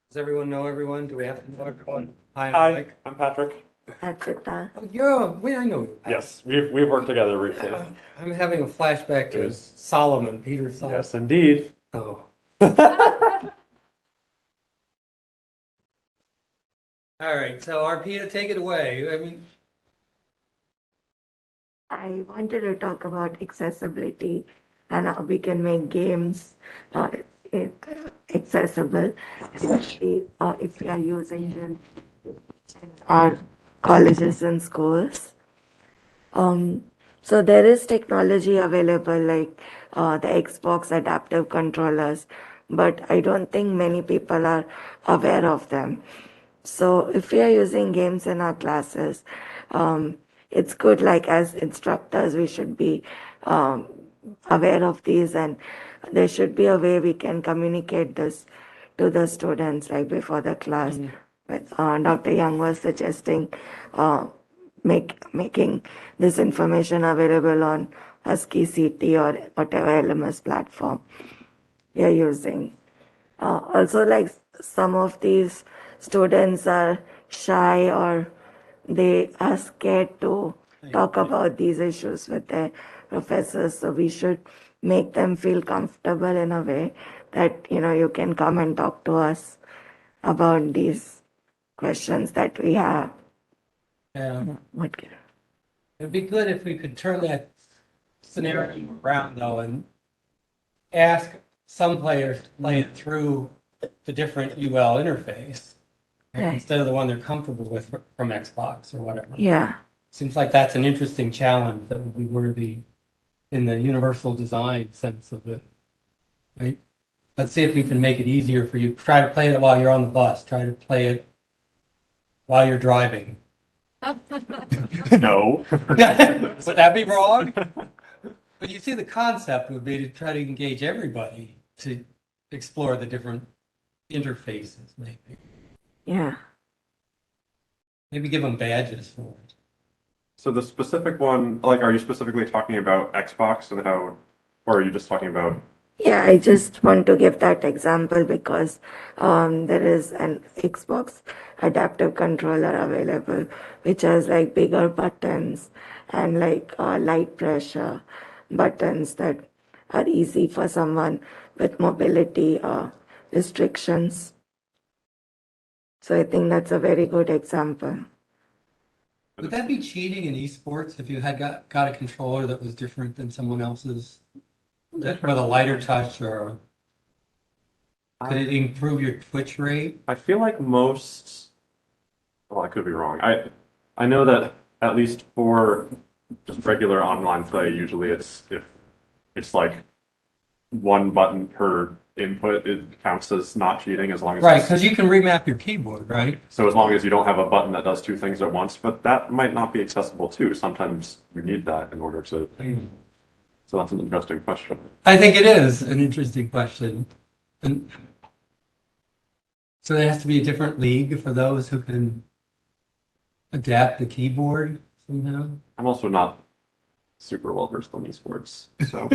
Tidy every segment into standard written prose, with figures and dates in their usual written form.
Does everyone know everyone? Do we have to know everyone? Hi, I'm Hi, Mike. I'm Patrick. Achita. Oh, I know you. Yes, we've worked together briefly. I'm having a flashback to Yes. Solomon, Peter Solomon. Yes, indeed. Oh. All right, so Arpita, take it away. I mean, I wanted to talk about accessibility and how we can make games uh, accessible, especially if we are using them in our colleges and schools. Um, so there is technology available like the Xbox adaptive controllers, but I don't think many people are aware of them. So if we are using games in our classes, it's good, like as instructors, we should be um, aware of these, and there should be a way we can communicate this to the students like before the class. With Dr. Young was suggesting uh, making this information available on Husky CT or whatever LMS platform you're using. Also, like some of these students are shy or they are scared to talk about these issues with their professors. So we should make them feel comfortable in a way that, you can come and talk to us about these questions that we have. What can- it'd be good if we could turn that scenario around though and ask some players to play it through the different UL interface Right. instead of the one they're comfortable with from Xbox or whatever. Yeah. Seems like that's an interesting challenge that would be worthy in the universal design sense of it. Right? Let's see if we can make it easier for you. Try to play it while you're on the bus. Try to play it while you're driving. No. Would that be wrong? But you see, the concept would be to try to engage everybody to explore the different interfaces, maybe. Yeah. Maybe give them badges for it. So the specific one, like, are you specifically talking about Xbox and how, or are you just talking about? Yeah, I just want to give that example because there is an Xbox adaptive controller available, which has like bigger buttons and like light pressure buttons that are easy for someone with mobility restrictions. So I think that's a very good example. Would that be cheating in esports if you had got a controller that was different than someone else's? That with a lighter touch, or could it improve your twitch rate? I feel like most, well, I could be wrong. I know that at least for just regular online play, usually it's if it's like one button per input, it counts as not cheating as long as Right, because you can remap your keyboard, right? so as long as you don't have a button that does two things at once, but that might not be accessible too. Sometimes you need that in order to. So that's an interesting question. I think it is an interesting question. And so there has to be a different league for those who can adapt the keyboard somehow. I'm also not super well versed on esports, so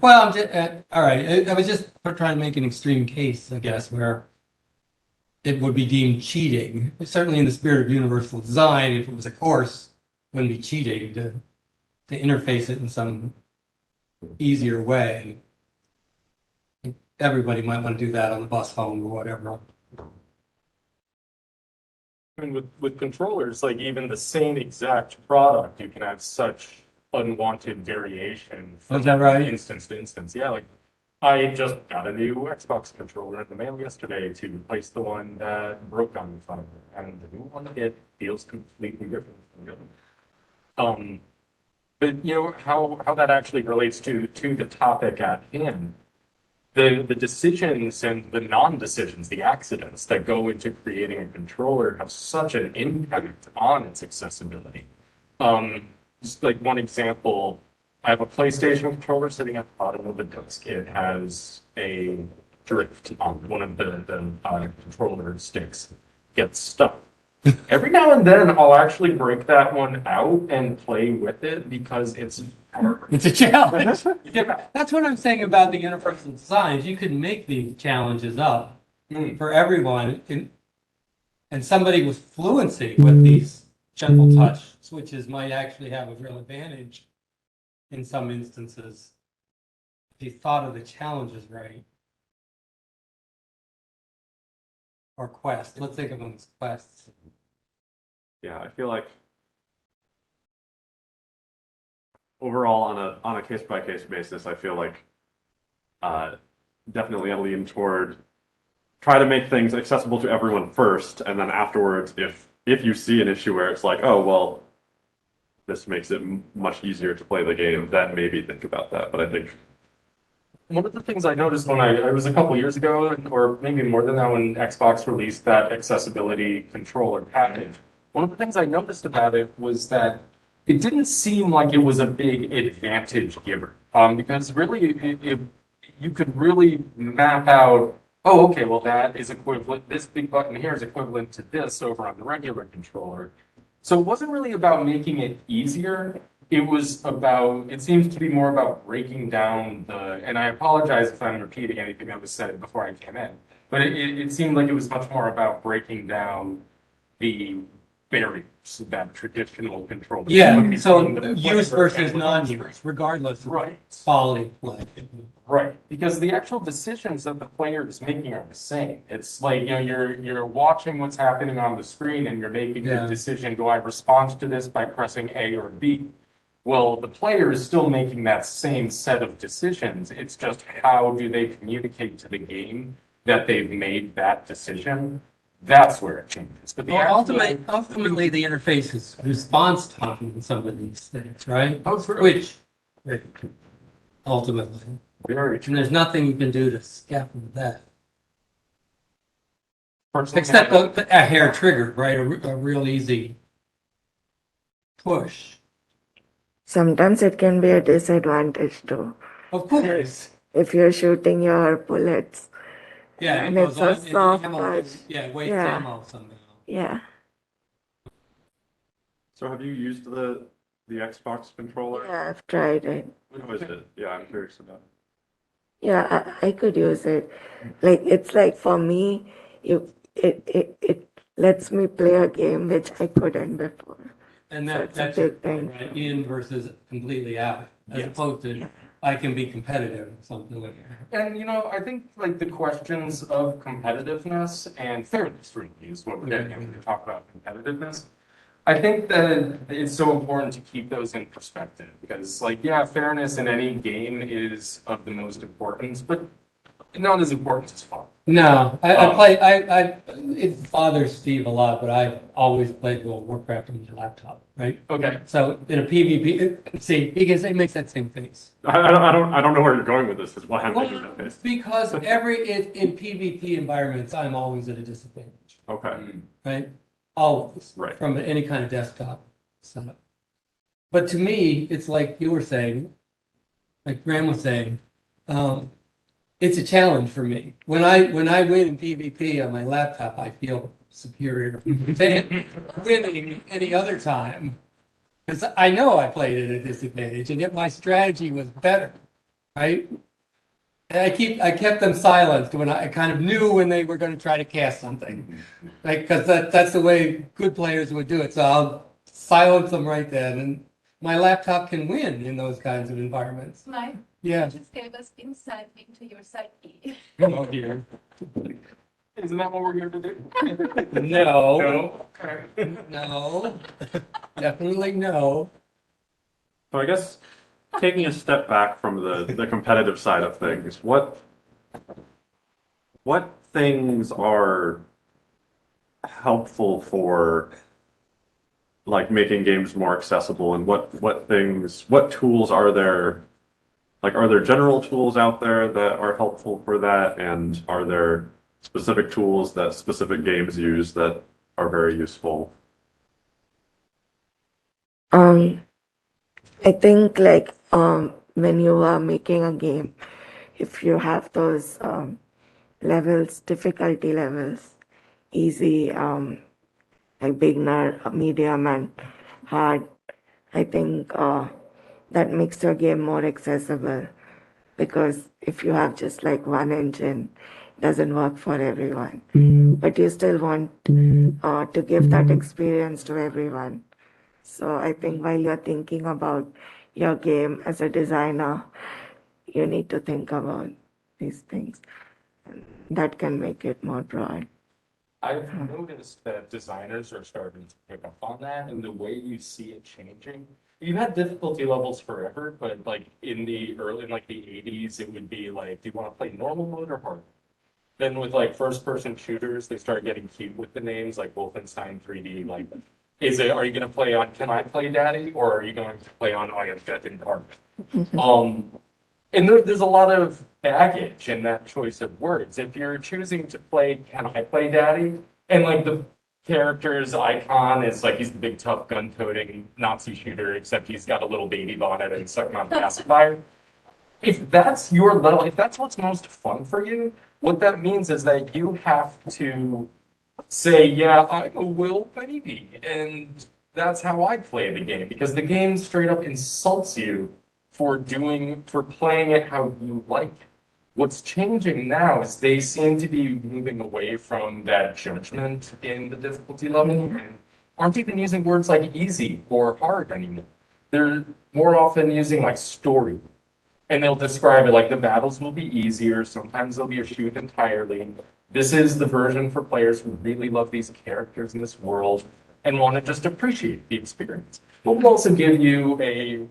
Well, I'm just, all right. I was just trying to make an extreme case, I guess, where it would be deemed cheating. Certainly in the spirit of universal design, if it was a course, it wouldn't be cheating to interface it in some easier way. Everybody might want to do that on the bus home or whatever. I mean, with controllers, like even the same exact product, you can have such unwanted variation from Is that right? instance to instance. Yeah, like I just got a new Xbox controller in the mail yesterday to replace the one that broke on me from and the new one it feels completely different from the other. But you know how that actually relates to the topic at hand. The decisions and the non-decisions, the accidents that go into creating a controller have such an impact on its accessibility. Just like one example, I have a PlayStation controller sitting at the bottom of the desk. It has a drift on one of the controller sticks, gets stuck. Every now and then, I'll actually break that one out and play with it because it's hard. It's a challenge. Yeah, that's what I'm saying about the universal designs. You can make these challenges up for everyone, and somebody with fluency with these gentle touch switches might actually have a real advantage in some instances. If you thought of the challenges right. Or quests. Let's think of them as quests. Yeah, I feel like overall on a case by case basis, I feel like definitely I lean toward try to make things accessible to everyone first, and then afterwards, if you see an issue where it's like, oh well, this makes it much easier to play the game, then maybe think about that. But I think One of the things I noticed when I was a couple years ago, or maybe more than that, when Xbox released that accessibility controller package, one of the things I noticed about it was that it didn't seem like it was a big advantage giver. Because really, you could really map out, oh, okay, well, that is equivalent, this big button here is equivalent to this over on the regular controller. So it wasn't really about making it easier. It was about, it seems to be more about breaking down and I apologize if I'm repeating anything that was said before I came in, but it seemed like it was much more about breaking down the barriers that traditional controllers. put Yeah, between so the use player versus and the non-use, regardless of Right. quality of play. Right, because the actual decisions that the player is making are the same. It's like, you're watching what's happening on the screen and you're making the Yeah. decision, do I respond to this by pressing A or B? Well, the player is still making that same set of decisions. It's just how do they communicate to the game that they've made that decision? That's where it changes. But the Well, actual- ultimately, the interface is response time in some of these things, right? Oh, true. Which, ultimately, Very and true. there's nothing you can do to scaffold that. Personally, Except a hair trigger, right? A real easy push. Sometimes it can be a disadvantage too. Of course. If you're shooting your bullets, Yeah, and it it's goes a on, soft ammo, touch. yeah, waste Yeah. ammo somehow. Yeah. so. Have you used the Xbox controller? Yeah, I've tried it. How is it? Yeah, I'm curious about it. Yeah, I could use it. Like it's like for me, it lets me play a game which I couldn't before. And So it's a that's your big thing. point, right? In versus completely out, as Yes. opposed to I can be competitive or something like that. And I think like the questions of competitiveness and fairness really is what we're getting at when we talk about competitiveness. I think that it's so important to keep those in perspective because like, yeah, fairness in any game is of the most importance, but not as important as fun. No, I Oh. play, it bothers Steve a lot, but I've always played World of Warcraft on my laptop, right? Okay. So in a PvP, see, because it makes that same face. I don't know where you're going with this. Is why I'm making that face. Because in PvP environments, I'm always at a disadvantage, Okay. right? Always. Right. From any kind of desktop setup. But to me, it's like you were saying, like Graham was saying, it's a challenge for me. When I win in PvP on my laptop, I feel superior than winning any other time. Because I know I played at a disadvantage, and yet my strategy was better, right? And I kept them silenced when I kind of knew when they were going to try to cast something, like because that's the way good players would do it. So I'll silence them right then, and my laptop can win in those kinds of environments. Mike, Yeah. you just gave us insight into your psyche. Oh dear. Isn't that what we're here to do? No. Okay. No. Definitely no. So I guess taking a step back from the competitive side of things, what things are helpful for like making games more accessible, and what tools are there? Like, are there general tools out there that are helpful for that, and are there specific tools that specific games use that are very useful? I think like when you are making a game, if you have those levels, difficulty levels, easy, like beginner, medium, and hard, I think that makes your game more accessible. Because if you have just like one engine, doesn't work for everyone. But you still want to give that experience to everyone. So I think while you're thinking about your game as a designer, you need to think about these things. That can make it more broad. I've noticed that designers are starting to pick up on that and the way you see it changing. You had difficulty levels forever, but like in like the 80s, it would be like, do you want to play normal mode or hard? Then with like first person shooters, they start getting cute with the names like Wolfenstein 3D. Like, are you going to play on Can I Play Daddy or are you going to play on I Am Dead in Dark? And there's a lot of baggage in that choice of words. If you're choosing to play Can I Play Daddy? And like the character's icon is like he's the big tough gun-toting Nazi shooter, except he's got a little baby bonnet and sucking on pacifier. If that's your level, if that's what's most fun for you, what that means is that you have to say, yeah, I'm a Will baby. And that's how I play the game, because the game straight up insults you for playing it how you like it. What's changing now is they seem to be moving away from that judgment in the difficulty level and aren't even using words like easy or hard anymore. They're more often using like story. And they'll describe it like the battles will be easier. Sometimes they'll be a shoot entirely. This is the version for players who really love these characters in this world and want to just appreciate the experience. But we'll also give you a,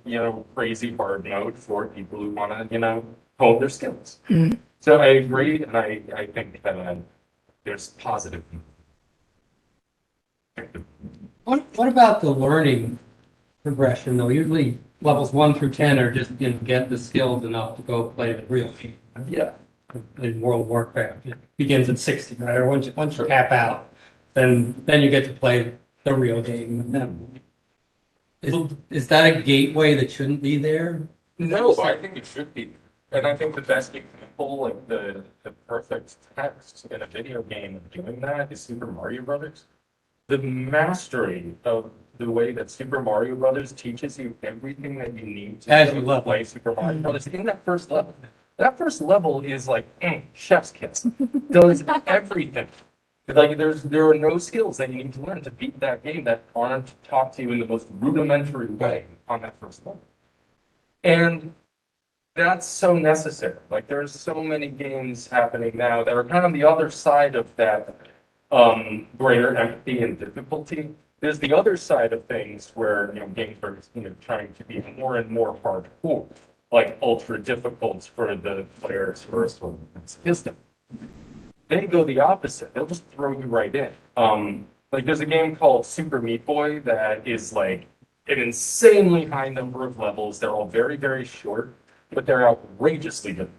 crazy hard mode for people who want to, hone their skills. So I agree, and I think that there's positive. What about the learning progression though? Usually levels 1 through 10 are just, get the skills enough to go play the real game. Yeah. In World of Warcraft, it begins at 60, right? Or once you tap out, then you get to play the real game. Is that a gateway that shouldn't be there? No, I think it should be. And I think the best example, like the perfect text in a video game of doing that is Super Mario Brothers. The mastery of the way that Super Mario Brothers teaches you everything that you need to play Super Mario Brothers in that first level. That first level is like chef's kiss. Does everything. Like there are no skills that you need to learn to beat that game that aren't taught to you in the most rudimentary way on that first level. And that's so necessary. Like there's so many games happening now that are kind of the other side of that greater empathy and difficulty. There's the other side of things where games are trying to be more and more hardcore, like ultra difficult for the players first system. They go the opposite. They'll just throw you right in. Like there's a game called Super Meat Boy that is like an insanely high number of levels. They're all very, very short, but they're outrageously good.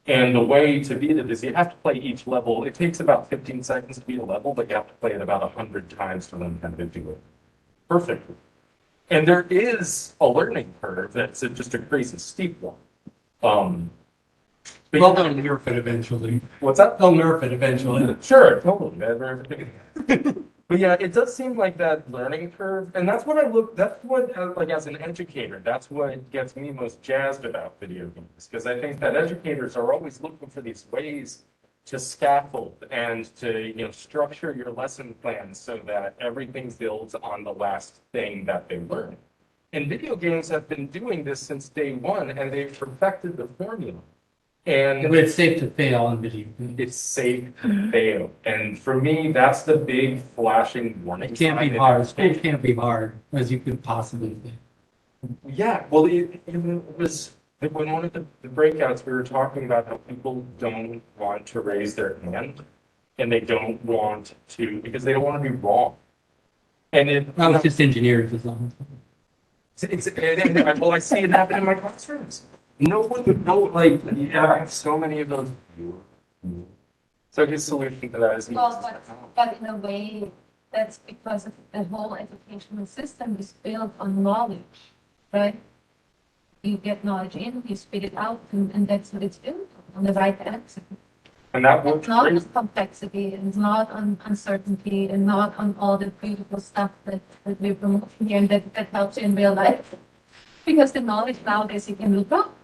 And the way to beat it is you have to play each level. It takes about 15 seconds to beat a level, but you have to play it about 100 times to learn how to do it perfectly. And there is a learning curve that's just a crazy steep one. Well, they'll nerf it eventually. What's that? They'll nerf it eventually. Sure, totally. But yeah, it does seem like that learning curve, and that's what like as an educator, that's what gets me most jazzed about video games, because I think that educators are always looking for these ways to scaffold and to structure your lesson plans so that everything builds on the last thing that they learn. And video games have been doing this since day one, and they've perfected the formula. And But it's safe to fail on video games. it's safe to fail. And for me, that's the big flashing warning. It can't be sign. hard. School can't be hard as you could possibly be. Yeah, well, it was like when one of the breakouts we were talking about how people don't want to raise their hand and they don't want to because they don't want to be wrong. And It's just engineered design. well, I see it happen in my classrooms. No one would know, like, yeah, I have so many of those. So his solution to that is But in a way, that's because the whole educational system is built on knowledge, right? You get knowledge in, you spit it out, and that's what it's built on the right answer. and that works It's not great. on complexity, it's not on uncertainty, and not on all the beautiful stuff that we promote here and that helps in real life. Because the knowledge nowadays you can look up.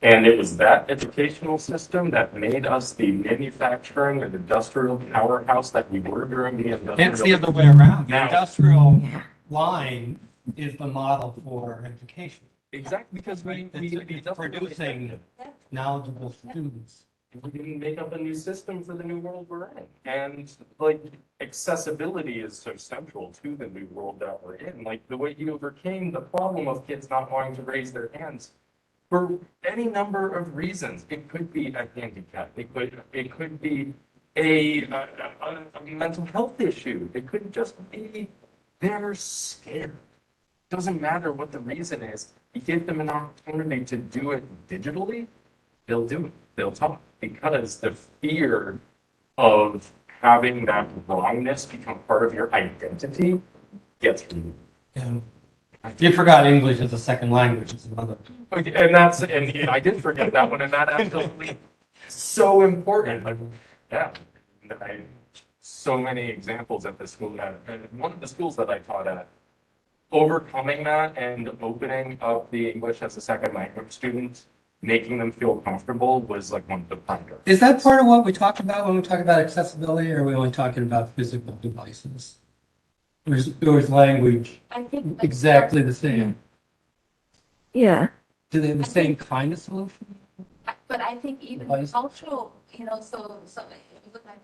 And it was that educational system that made us the manufacturing and industrial powerhouse that we were during the industrial. It's the other way around. The Now- industrial Yeah. line is the model for education. Exactly, because Right? we It's producing knowledgeable students. we didn't make up a new system for the new world we're in. And like accessibility is so central to the new world that we're in. Like the way you overcame the problem of kids not wanting to raise their hands for any number of reasons. It could be a handicap. It could be a mental health issue. It could just be they're scared. Doesn't matter what the reason is. You give them an opportunity to do it digitally, they'll do it. They'll talk because the fear of having that wrongness become part of your identity gets removed. And you forgot English as a second language is another. And I did forget that one, and that absolutely so important. Like, yeah, so many examples at the school that one of the schools that I taught at, overcoming that and opening up the English as a second language students, making them feel comfortable was like one of the primary. Is that part of what we talk about when we talk about accessibility, or are we only talking about physical devices? Or is language I think. that's- exactly the same? Yeah. Do they have the same kind of solution? But I think even Device. cultural, so if you look at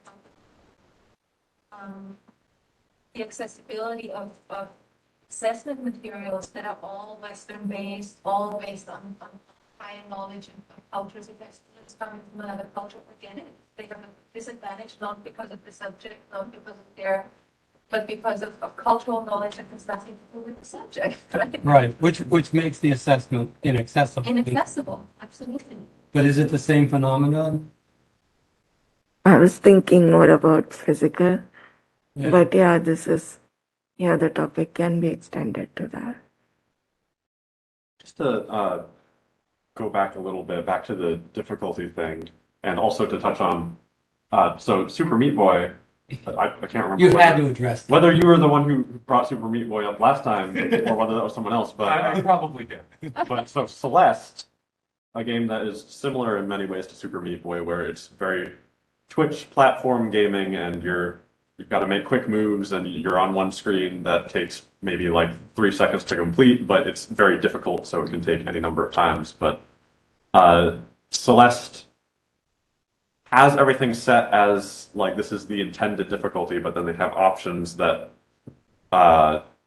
the accessibility of assessment materials that are all Western based, all based on high knowledge and cultures of students coming from another culture, again, they have a disadvantage not because of the subject, not because of their, but because of cultural knowledge that has nothing to do with the subject, right? Right, which makes the assessment inaccessible. Inaccessible, absolutely. But is it the same phenomenon? I was thinking more about physical, Yeah. but yeah, the topic can be extended to that. Just to go back a little bit, back to the difficulty thing, and also to touch on, so Super Meat Boy, I can't remember. You had to address that. Whether you were the one who brought Super Meat Boy up last time, or whether that was someone else, but I probably did. but so Celeste, a game that is similar in many ways to Super Meat Boy, where it's very Twitch platform gaming, and you've got to make quick moves, and you're on one screen that takes maybe like 3 seconds to complete, but it's very difficult, so it can take any number of times. But Celeste has everything set as like this is the intended difficulty, but then they have options that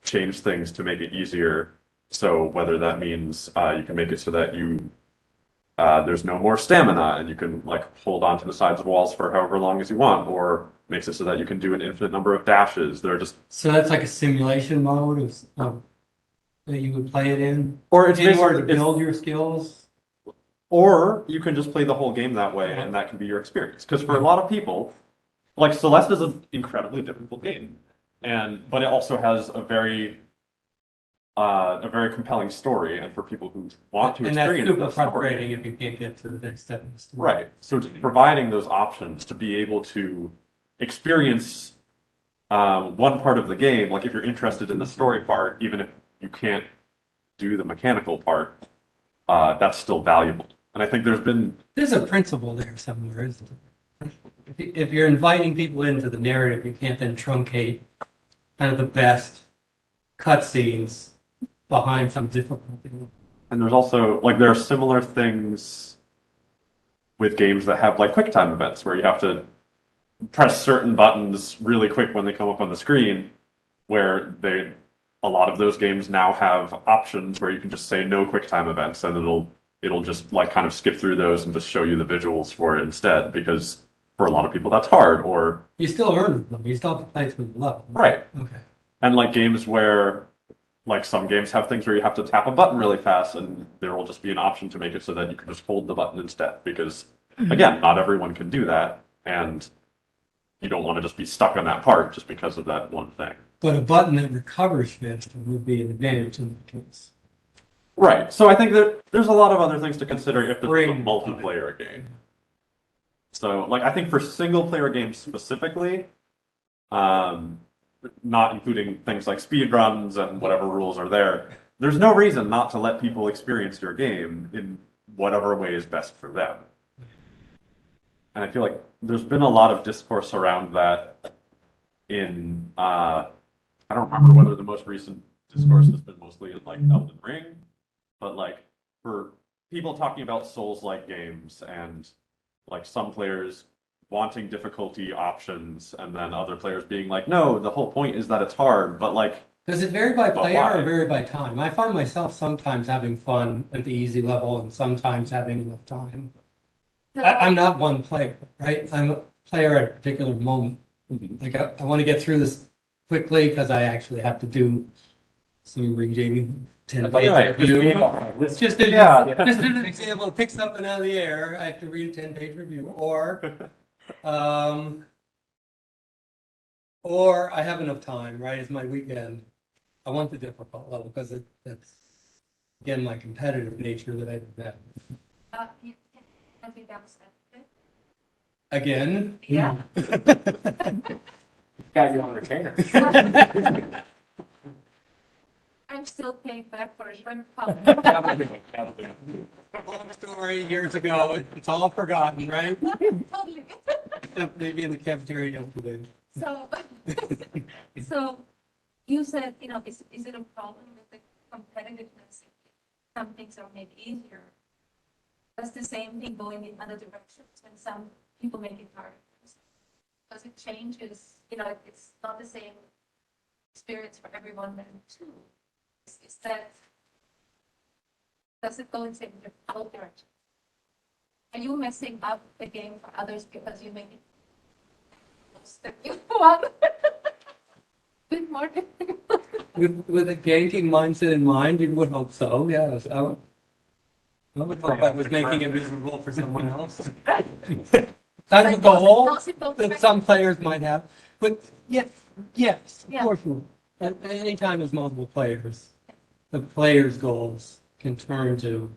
change things to make it easier. So whether that means you can make it so that there's no more stamina and you can like hold on to the sides of walls for however long as you want, or makes it so that you can do an infinite number of dashes. They're just So that's like a simulation mode of that you would play it in, or it's in order to basically build your skills. or you can just play the whole game that way, and that can be your experience. Because for a lot of people, like Celeste is an incredibly difficult game, but it also has a very compelling story, and for people who want to And that's experience super that story. frustrating if you can't get to the next step in the story. Right. So it's providing those options to be able to experience one part of the game, like if you're interested in the story part, even if you can't do the mechanical part, that's still valuable. And I think There's a principle there somewhere, isn't there? If you're inviting people into the narrative, you can't then truncate kind of the best cutscenes behind some difficulty. and there's also like there are similar things with games that have like quick time events where you have to press certain buttons really quick when they come up on the screen, where a lot of those games now have options where you can just say no quick time events, and it'll just like kind of skip through those and just show you the visuals for it instead, because for a lot of people that's hard. Or You still earn them. You still have to play through the level. right. Okay. And like games where like some games have things where you have to tap a button really fast, and there will just be an option to make it so that you can just hold the button instead, because again, not everyone can do that, and you don't want to just be stuck on that part just because of that one thing. But a button that recovers faster would be an advantage in the case. Right. So I think that there's a lot of other things to consider if it's a Bring- multiplayer game. So like I think for single player games specifically, not including things like speed runs and whatever rules are there, there's no reason not to let people experience your game in whatever way is best for them. And I feel like there's been a lot of discourse around that in, I don't remember whether the most recent discourse has been mostly in like Elden Ring, but like for people talking about Souls-like games and like some players wanting difficulty options and then other players being like, no, the whole point is that it's hard, but like, Does it vary by But player why? or vary by time? I find myself sometimes having fun at the easy level and sometimes having enough time. I'm not one player, right? I'm a player at a particular moment. Like I want to get through this quickly because I actually have to do some reading, 10 page review. This Just Yeah. just an example, to pick something out of the air, I have to read a 10-page review, or I have enough time, right? It's my weekend. I want the difficult level because that's again my competitive nature that I have. You can be downstairs. Again, Yeah. got you on retainer. I'm still paying back for a shrimp pump. long story years ago. It's all forgotten, right? Totally. Maybe in the cafeteria today. So, so you said, is it a problem with the competitiveness? Some things are made easier. Does the same thing go in the other directions when some people make it harder? Because it changes, it's not the same experience for everyone then too. Is that, does it go in the same direction? Are you messing up the game for others because you make it that you want? Bit more difficult. With a ganking mindset in mind, you would hope so. Yes, I would hope I was making it miserable for someone else. That's a goal that some players might have. But yes, of Yeah. course. At any time there's multiple players, the players' goals can turn to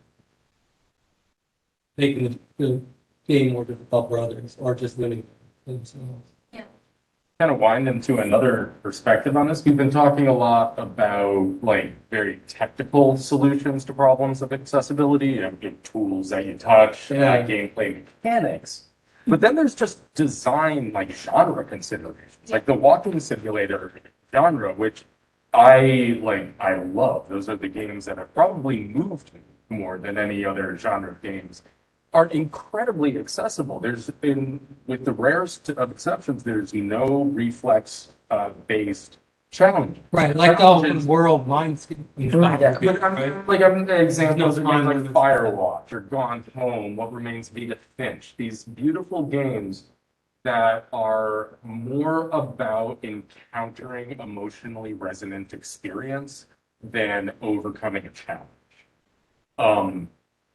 making the game more difficult for others or just winning themselves. Kind of wind into another perspective on this. We've been talking a lot about like very technical solutions to problems of accessibility, big tools that you touch, Yeah. gameplay mechanics. But then there's just design, like genre considerations, like the walking simulator genre, which I love. Those are the games that have probably moved me more than any other genre of games. Are incredibly accessible. There's been, with the rarest of exceptions, there's no reflex based challenge. Right, like the open world mindscape. I'm examples of games like limits. Firewatch or Gone Home, What Remains of Edith Finch. These beautiful games that are more about encountering emotionally resonant experience than overcoming a challenge.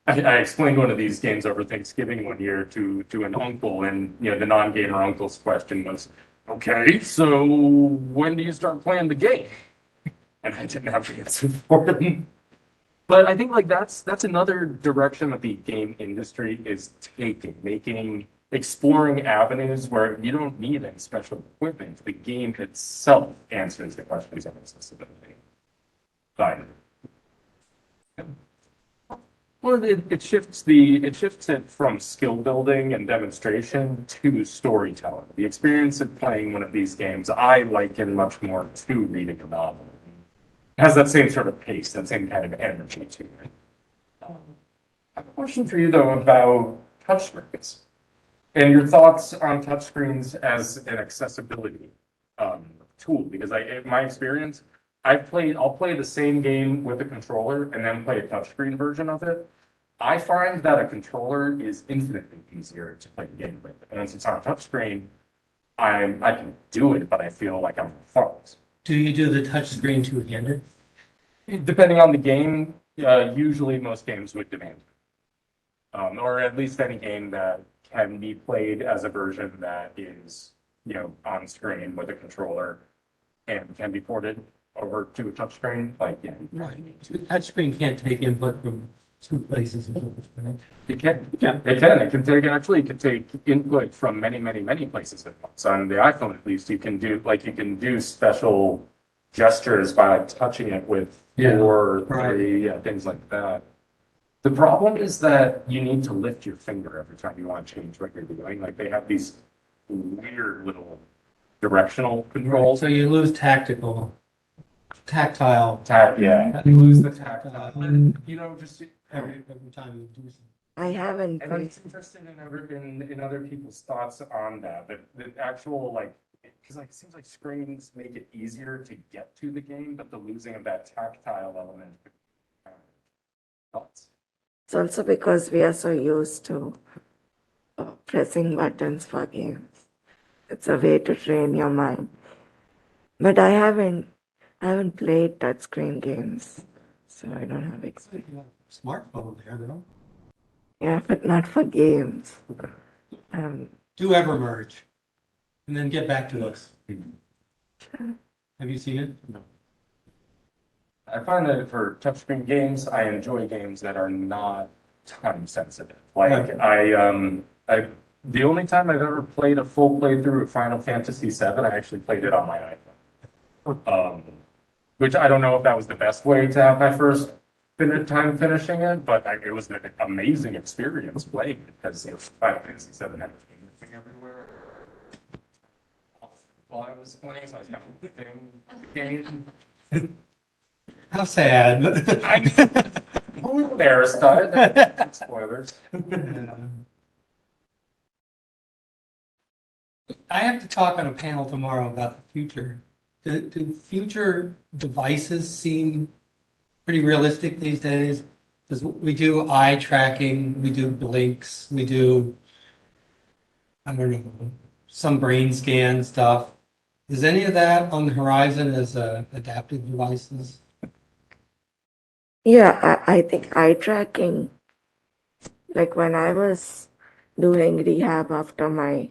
I explained one of these games over Thanksgiving one year to an uncle, and the non-gamer uncle's question was, "Okay, so when do you start playing the game?" And I didn't have the answer for him. But I think that's another direction that the game industry is taking, exploring avenues where you don't need any special equipment. The game itself answers the questions of accessibility. Fine. Well, it shifts it from skill building and demonstration to storytelling. The experience of playing one of these games, I liken much more to reading a novel. It has that same sort of pace, that same kind of energy to it. I have a question for you though about touchscreens and your thoughts on touchscreens as an accessibility tool. Because in my experience, I'll play the same game with a controller and then play a touchscreen version of it. I find that a controller is infinitely easier to play the game with. And once it's on a touchscreen, I can do it, but I feel like I'm fucked. Do you do the touchscreen two-handed? Depending on the game, usually most games would demand it. Or at least any game that can be played as a version that is, on screen with a controller and can be ported over to a touchscreen, Right. Touchscreen can't take input from two places. Right? It can take input from many places at once. On the iPhone, at least, you can do special gestures by touching it with four or three, things like that. The problem is that you need to lift your finger every time you want to change what you're doing. Like they have these weird little directional controls. So you lose tactile. Yeah, you lose the tactile. You know, just Every time you do something. I haven't. and it's interesting in other people's thoughts on that. But the actual like, because like it seems like screens make it easier to get to the game, but the losing of that tactile element. Thoughts? It's also because we are so used to pressing buttons for games. It's a way to train your mind. But I haven't played touchscreen games, so I don't have experience. You have a smartphone there, though. Yeah, but not for games. Do ever merge, and then get back to us. Have you seen it? No. I find that for touchscreen games, I enjoy games that are not time sensitive. Like I the only time I've ever played a full playthrough of Final Fantasy VII, I actually played it on my iPhone. Which I don't know if that was the best way to have my first time finishing it, but it was an amazing experience playing it because Final Fantasy VII had everything everywhere. While I was playing, so I was kind of looking at the game. How sad. There's that. Spoilers. I have to talk on a panel tomorrow about the future. Do future devices seem pretty realistic these days? Because we do eye tracking, we do blinks, we do, I don't know, some brain scan stuff. Is any of that on the horizon as adaptive devices? Yeah, I think eye tracking, like when I was doing rehab after my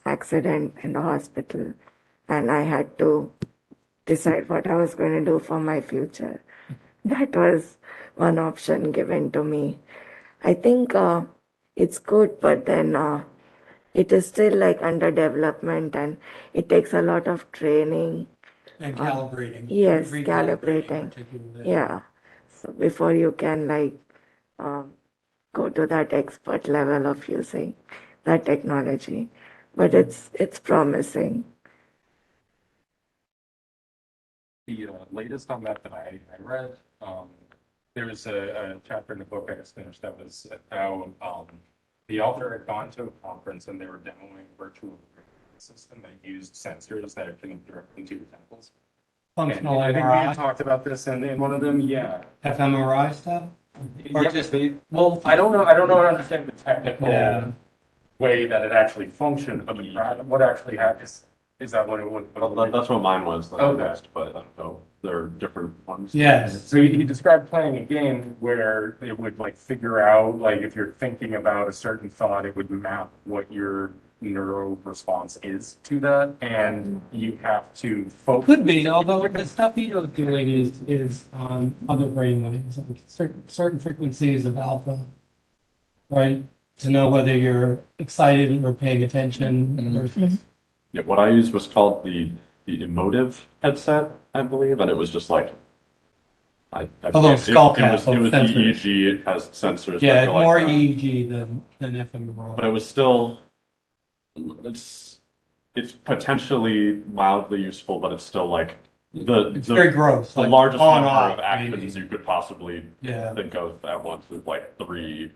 accident in the hospital, and I had to decide what I was going to do for my future. That was one option given to me. I think it's good, but then it is still like under development and it takes a lot of training. And calibrating. Yes, Recalibrating calibrating. particularly. Yeah. So before you can like go to that expert level of using that technology, but it's promising. The latest on that I read, there was a chapter in the book I just finished that was how the author had gone to a conference and they were demoing a virtual system that used sensors that are connected directly to your temples. Functional And I think we had MRI, talked about this in one of them, yeah. fMRI stuff? Or Yeah, just well, I don't know, I understand the technical Yeah. way that it actually functioned, but what actually happens, is that what it would? Well, that's what mine was, the Okay. next, but I don't know, there are different ones. Yes. So he described playing a game where it would like figure out, like if you're thinking about a certain thought, it would map what your neuro response is to that, and you have to focus. Could be, although the stuff you're doing is on other brain waves, like certain frequencies of alpha, right? To know whether you're excited or paying attention versus. Yeah, what I used was called the emotive headset, I believe, and it was just like I A little skull it cap was of sensors. EEG, it has sensors. Yeah, that go like more that. EEG than But fMRI. it was still it's potentially mildly useful, but it's still like It's very gross. the like largest on, number off, of actions maybe. you could possibly Yeah. think of at once is like 3,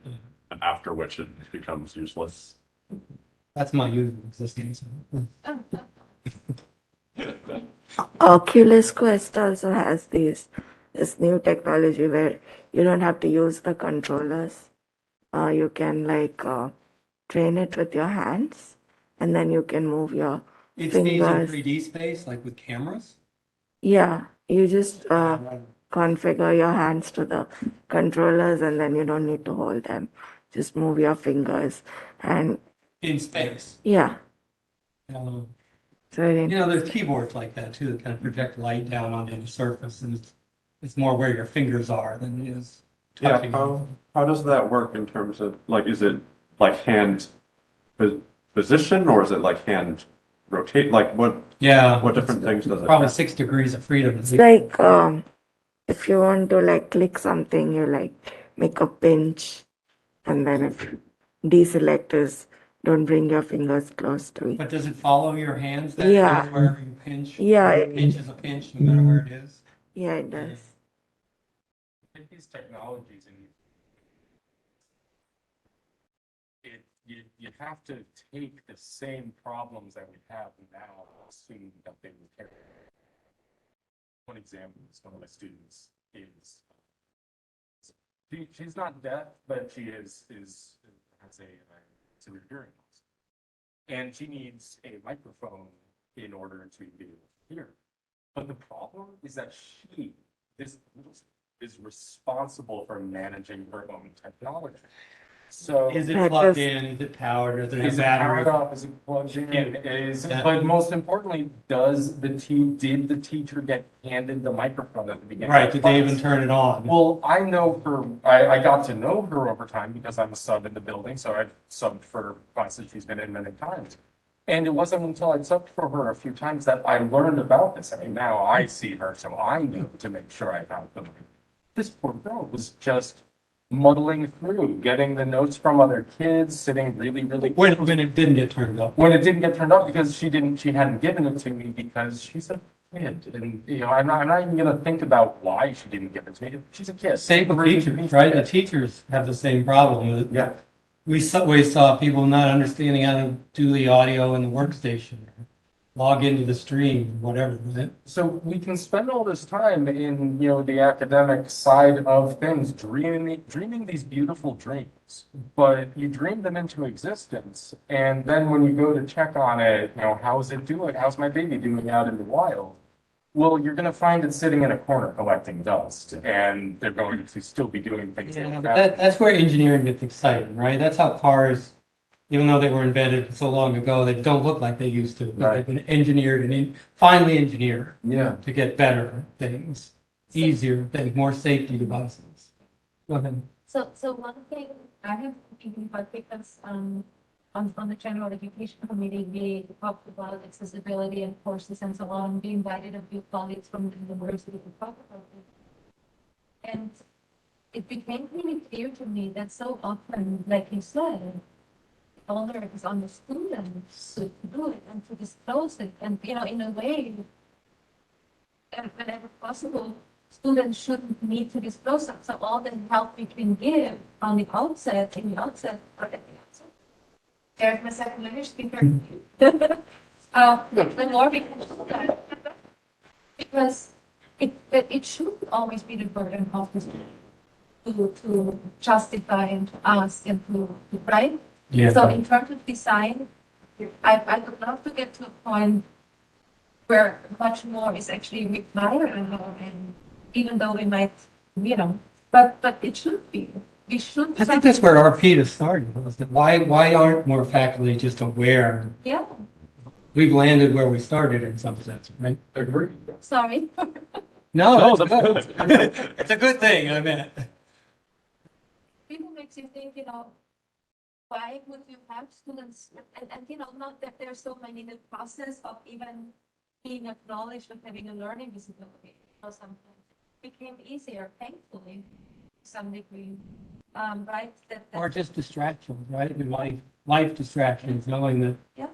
and after which it becomes useless. That's my usual existence. Oculus Quest also has this new technology where you don't have to use the controllers. You can like train it with your hands, and then you can move your It stays in fingers. 3D space, like with cameras. Yeah, you just configure your hands to the controllers, and then you don't need to hold them. Just move your fingers, and In space. yeah. Um, So it- there's keyboards like that too that kind of project light down onto the surface, and it's more where your fingers are than it is Yeah, touching. how does that work in terms of like, is it like hand position or is it like hand rotate? Like what Yeah. different things does it Probably have? 6 degrees of freedom. it's like if you want to like click something, you like make a pinch, and then if deselectors, don't bring your fingers close to it. But does it follow your hands then? Yeah. Wherever you pinch? Yeah, A pinch is a pinch, no matter where it is. Yeah, it does. With these technologies, and you have to take the same problems that we have now, assume that they will carry. One example is one of my students is she's not deaf, but she has a severe hearing loss, and she needs a microphone in order to be able to hear. But the problem is that this is responsible for managing her own technology. So Is it That plugged does- in? Is it powered? Does it have is it powered battery? up? Is it plugged in? Yeah. But most importantly, did the teacher get handed the microphone at the beginning? Right, of the did they even class? turn it on? Well, I know her, I got to know her over time because I'm a sub in the building, so I've subbed for classes she's been in many times. And it wasn't until I subbed for her a few times that I learned about this. I mean, now I see her, so I know to make sure I have them. This poor girl was just muddling through, getting the notes from other kids, sitting really When it didn't get turned up. when it didn't get turned up because she hadn't given it to me because she's a kid. And, I'm not even gonna think about why she didn't give it to me. She's a kid. Same with teachers, right? The teachers have the same problem. Yeah. We always saw people not understanding how to do the audio in the workstation, log into the stream, whatever. Right? So we can spend all this time in, the academic side of things, dreaming these beautiful dreams, but you dream them into existence. And then when you go to check on it, how's it doing? How's my baby doing out in the wild? Well, you're going to find it sitting in a corner collecting dust, and they're going to still be doing things. Yeah, but that's where engineering gets exciting, right? That's how cars, even though they were invented so long ago, they don't look like they used to. Right. They've been engineered and finally engineered Yeah. to get better things, easier things, more safety devices. Go ahead. So one thing I have thinking about, because on the general education committee, we talked about accessibility and courses and so on. We invited a few colleagues from the university to talk about it. And it became really clear to me that so often, like you said, the honor is on the students to do it and to disclose it. And, in a way, and whenever possible, students shouldn't need to disclose it. So all the help we can give on the outset, or at the outset. There's my second language speaker. The more we can do that, because it should always be the burden of the student to justify and to ask and to right. Yeah. So in terms of design, I would love to get to a point where much more is actually required, and even though we might, but it should be. We should. I think that's where our PETA started. Was that why aren't more faculty just aware? Yeah. We've landed where we started in some sense, right? Agree. Sorry. No, that's good. It's a good thing, I meant. People makes you think, why would you have students, and not that there's so many in the process of even being acknowledged of having a learning disability, something became easier, thankfully, to some degree, right? Or just distractions, right? I mean, life distractions, knowing that Yeah.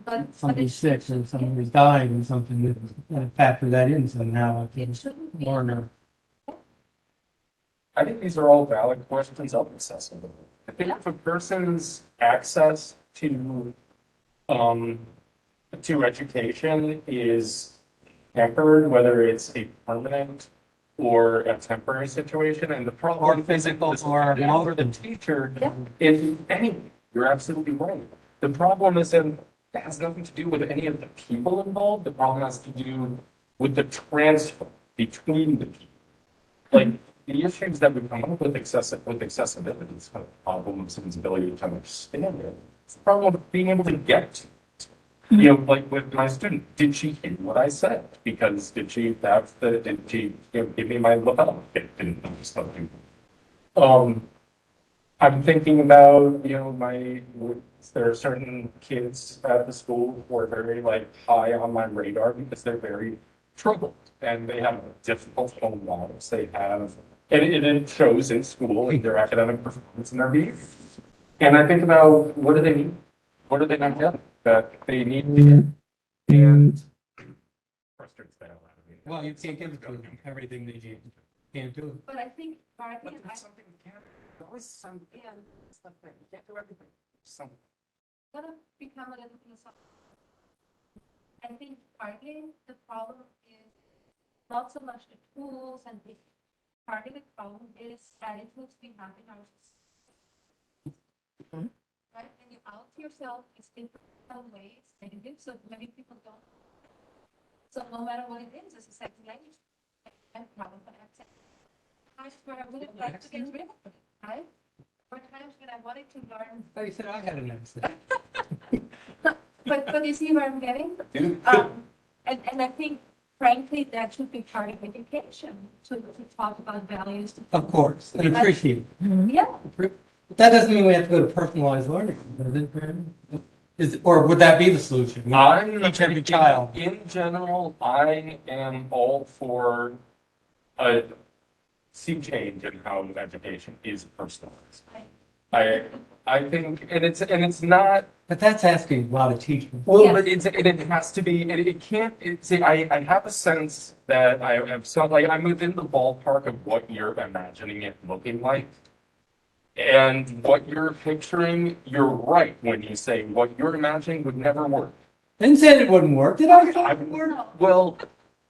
But somebody's sick or somebody's dying or something, that factor that in somehow. I it think shouldn't be. learner. I think these are all valid questions of accessibility. I think if a person's access to education is hampered, whether it's a permanent or a temporary situation, and the problem Or physical isn't or the emotional. the teacher, Yeah. you're absolutely right. The problem isn't, it has nothing to do with any of the people involved. The problem has to do with the transfer between the people. Like, the issues that would come up with accessibility is kind of the problem of someone's ability to understand it. It's the problem of being able to get to it. Like with my student, did she hear what I said? Because did she give me my look up? It didn't understand. I'm thinking about, there are certain kids at the school who are very high on my radar because they're very troubled and they have difficult home lives. They have And it shows in school, in their academic performance and their behavior. And I think about what do they need? What are they not getting that they need to get? And frustrates the hell out of me. Well, you can't give it to them everything they need. Can't do it. But I think partly, But there's something you can't, there's always some stuff that you can't do everything. Some, I'm gonna become a little philosophical. I think partly the problem is not so much the tools and the part of the problem is attitudes we have in our society. Right? When you out yourself, it's in some ways negative, so many people don't. So no matter what it is, it's a second language. And problem for accent. Times where I would have liked to get rid of it, right? Or times when I wanted to learn. Oh, you said I had an accent. But you see where I'm getting? And I think frankly, that should be part of education, to talk about values. Of course, and appreciate. Yeah, But that doesn't mean we have to go to personalized learning, does it, Brandon? Or would that be the solution? Teach every child. In general, I am all for a sea change in how education is personalized. I think, and it's not. But that's asking a lot of teachers. Well, Yes. but it has to be, and it can't, see, I have a sense that I have some, like, I'm within the ballpark of what you're imagining it looking like. And what you're picturing, you're right when you say what you're imagining would never work. Didn't say it wouldn't work, did I? I- It would work. Well,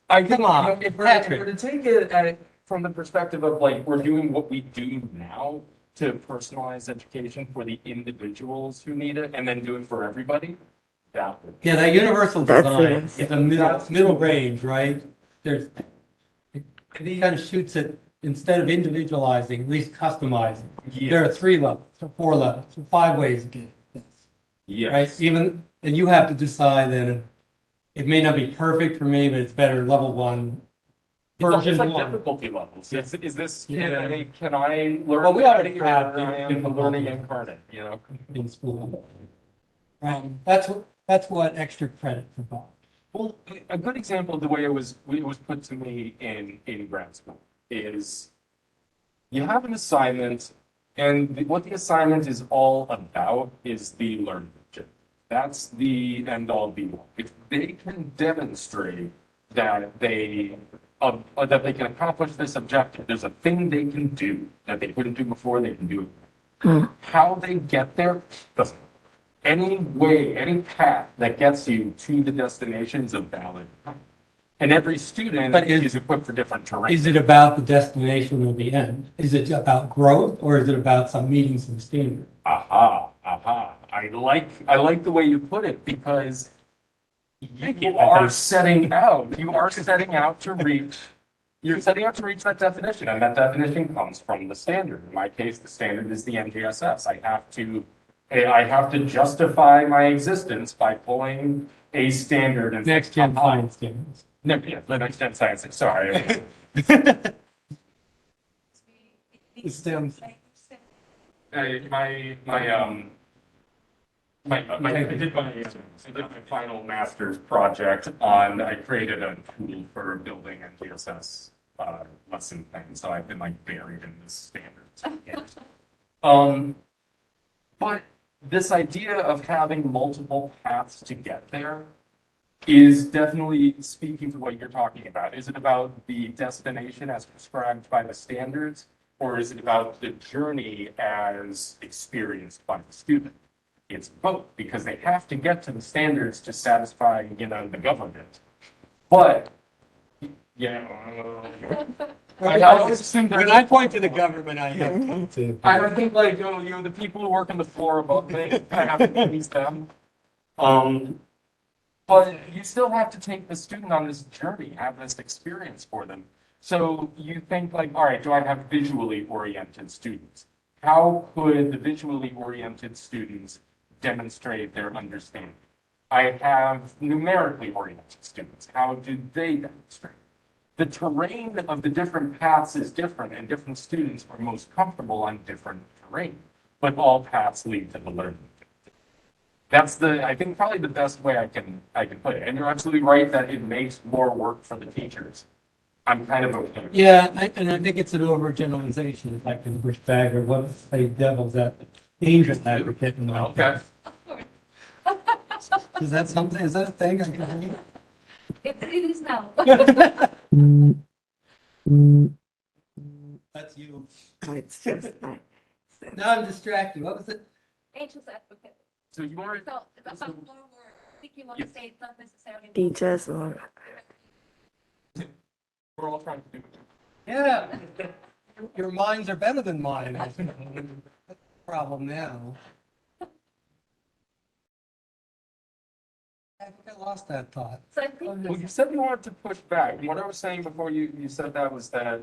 I think, Come on, you know, if we're Patrick. to take it from the perspective of like, we're doing what we do now to personalize education for the individuals who need it and then do it for everybody, that would. Yeah, that universal That's design it. is the middle range, right? There's, he kind of shoots it, instead of individualizing, at least customizing. There are 3 levels, or 4 levels, or 5 ways to get this, right? Yes. Even, and you have to decide then, it may not be perfect for me, but it's better level 1. It's Version like 1. difficulty levels. Is this, Yeah. can I learn? Well, we already or have I am different learning levels. incarnate, you know? In school. That's what extra credit provides. Well, a good example of the way it was put to me in grad school is you have an assignment, and what the assignment is all about is the learning objective. That's the end all be all. If they can demonstrate that they can accomplish this objective, there's a thing they can do that they couldn't do before, they can do it. How they get there doesn't. Any way, any path that gets you to the destination is a valid path. And every student But is equipped for different terrain. Is it about the destination or the end? Is it about growth, or is it about some meeting some standard? Aha. I like the way you put it because you are setting out to reach, you're setting out to reach that definition, and that definition comes from the standard. In my case, the standard is the NGSS. I have to justify my existence by pulling a standard and Next gen science standards. No, yeah, the next gen science. Sorry. It stems. I did my final master's project on, I created a tool for building NGSS lesson things, so I've been like buried in this standards. But this idea of having multiple paths to get there is definitely speaking to what you're talking about. Is it about the destination as prescribed by the standards, or is it about the journey as experienced by the student? It's both, because they have to get to the standards to satisfy, the government. But, I always think When I point to the government, I have to. I don't think like, the people who work on the floor above me, I have to please them. But you still have to take the student on this journey, have this experience for them. So you think like, all right, do I have visually oriented students? How could the visually oriented students demonstrate their understanding? I have numerically oriented students. How do they demonstrate? The terrain of the different paths is different, and different students are most comfortable on different terrain, but all paths lead to the learning. That's I think probably the best way I can put it. And you're absolutely right that it makes more work for the teachers. I'm kind of okay. Yeah, and I think it's an overgeneralization, if I can push back, or what, say devil's dangerous advocate. And all. Okay. Is that something, is that a thing I can do? It is now. That's you. Oh, it's just like, Now I'm distracted. What was it? Angel's advocate. So you are. So, but more words. I think you want to say it's not necessarily. teachers or We're all trying to do it. Yeah. Your minds are better than mine. That's the problem now. I think I lost that thought. So I think Well, you said you wanted to push back. What I was saying before you said that was that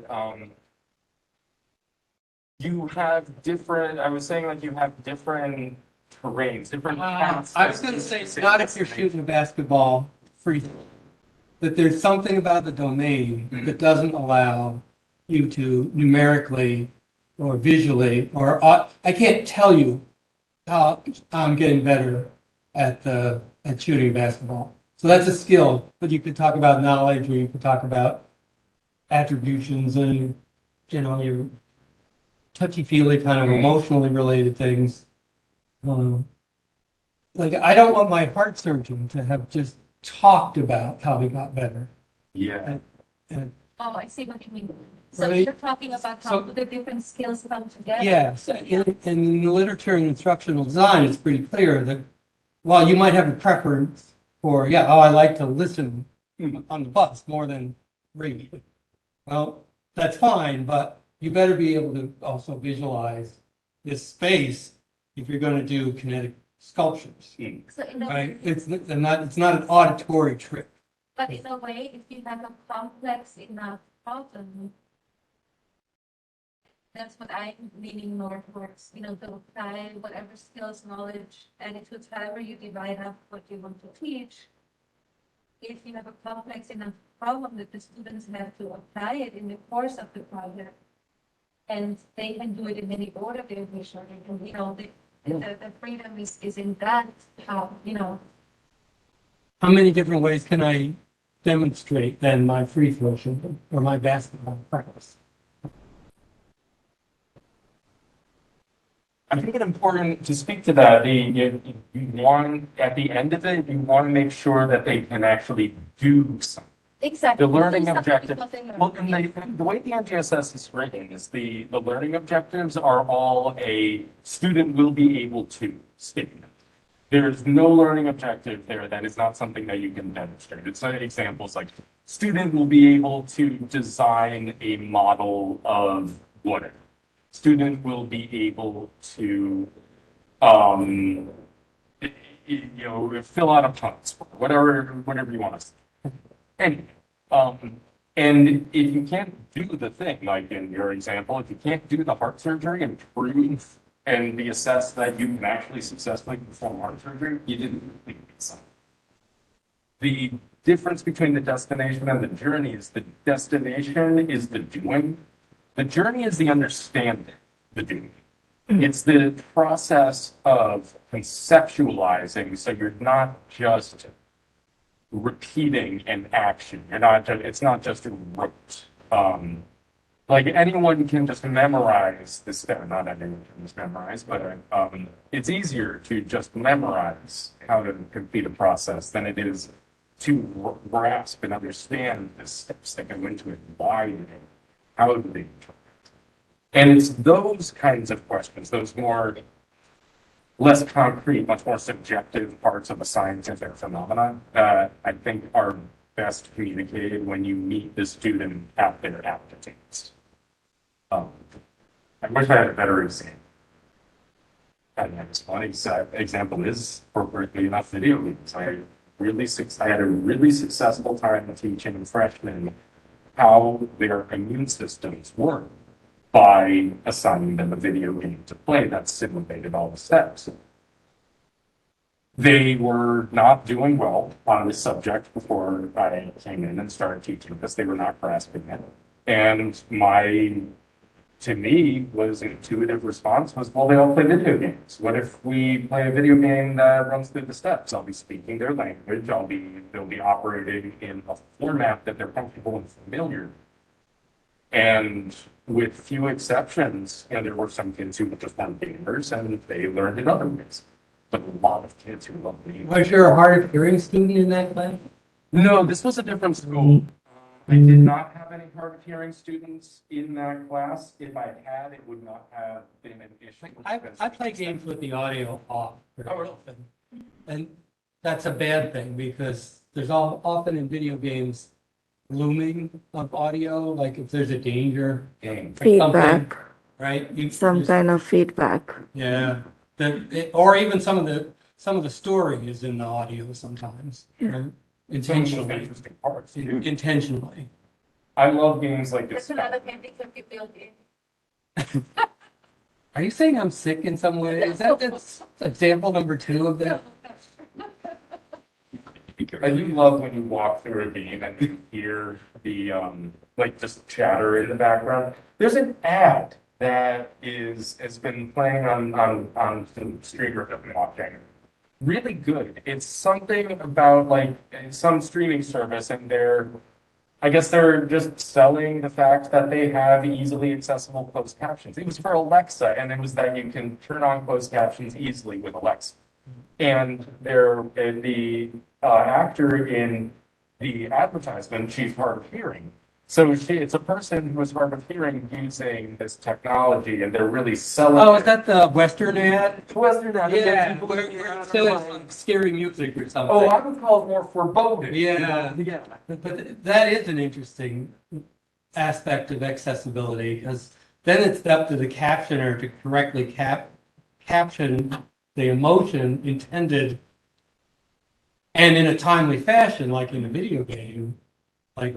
you have different. I was saying like you have different terrains, different paths. I was going to say, not if you're shooting a basketball free throw. That there's something about the domain that doesn't allow you to numerically or visually, or I can't tell you how I'm getting better at shooting basketball. So that's a skill, but you could talk about knowledge, or you could talk about attributions and, your touchy-feely kind of emotionally related things. Like, I don't want my heart surgeon to have just talked about how he got better. Yeah. And oh, I see what you mean. So Right. you're talking about how the different skills come together. yes, in the literature and instructional design, it's pretty clear that while you might have a preference for, I like to listen on the bus more than read. Well, that's fine, but you better be able to also visualize this space if you're going to do kinetic sculptures. So in a Right? way, It's not an auditory trick. but in a way, if you have a complex enough problem, that's what I'm leaning more towards, to apply whatever skills, knowledge, attitudes, however you divide up what you want to teach. If you have a complex enough problem that the students have to apply it in the course of the project, and they can do it in any order they wish, or they can, the freedom is in that, How many different ways can I demonstrate then my free throw shooting or my basketball practice? I think it's important to speak to that. You want, at the end of it, you want to make sure that they can actually do something. exactly. The learning Do something objective, because they learn. well, and the way the NGSS is written is the learning objectives are all a student will be able to statement. There's no learning objective there that is not something that you can demonstrate. It's examples like student will be able to design a model of whatever. Student will be able to, fill out a punt, whatever you want to say. Anyway, and if you can't do the thing, like in your example, if you can't do the heart surgery and prove and be assessed that you can actually successfully perform heart surgery, you didn't complete something. The difference between the destination and the journey is the destination is the doing. The journey is the understanding, the doing. It's the process of conceptualizing, so you're not just repeating an action. It's not just a rote. Like anyone can just memorize this step. Not anyone can just memorize, but it's easier to just memorize how to complete a process than it is to grasp and understand the steps that go into it, why do they, how do they. And it's those kinds of questions, those more less concrete, much more subjective parts of a scientific phenomenon that I think are best communicated when you meet the student at their aptitudes. I wish I had a better example. And this one example is, appropriately enough, video games. I had a really successful time teaching freshmen how their immune systems work by assigning them a video game to play that simulated all the steps. They were not doing well on this subject before I came in and started teaching this. They were not grasping it. And to me, was intuitive response was, well, they all play video games. What if we play a video game that runs through the steps? I'll be speaking their language. They'll be operating in a format that they're comfortable and familiar And with few exceptions, and there were some kids who just weren't gamers and they learned in other ways. But a lot of kids who love gaming. Was there a hard of hearing student in that class? No, this was a different school. I did not have any hard of hearing students in that class. If I had, it would not have been an issue. I play games with the audio off very Oh, really? often. And that's a bad thing because there's often in video games looming of audio, like if there's a danger Game. or something, Feedback, right? some kind of feedback. Yeah, or even some of the story is in the audio sometimes, right? Intentionally, Interesting parts. Dude. intentionally. I love games like That's this. another handicap you build in. Are you saying I'm sick in some way? That's example number 2 of that? I do love when you walk through a game and you hear the like just chatter in the background. There's an ad that has been playing on the streamer that I'm watching. Really good. It's something about like some streaming service, and I guess they're just selling the fact that they have easily accessible closed captions. It was for Alexa, and it was that you can turn on closed captions easily with Alexa. And the actor in the advertisement, she's hard of hearing. So it's a person who is hard of hearing using this technology, and they're really selling. Oh, is that the Western ad? Western ad? Yeah, where it says scary music or something. Oh, I would call it more foreboding. Yeah. Yeah. But that is an interesting aspect of accessibility because then it's up to the captioner to correctly caption the emotion intended and in a timely fashion, like in a video game. Like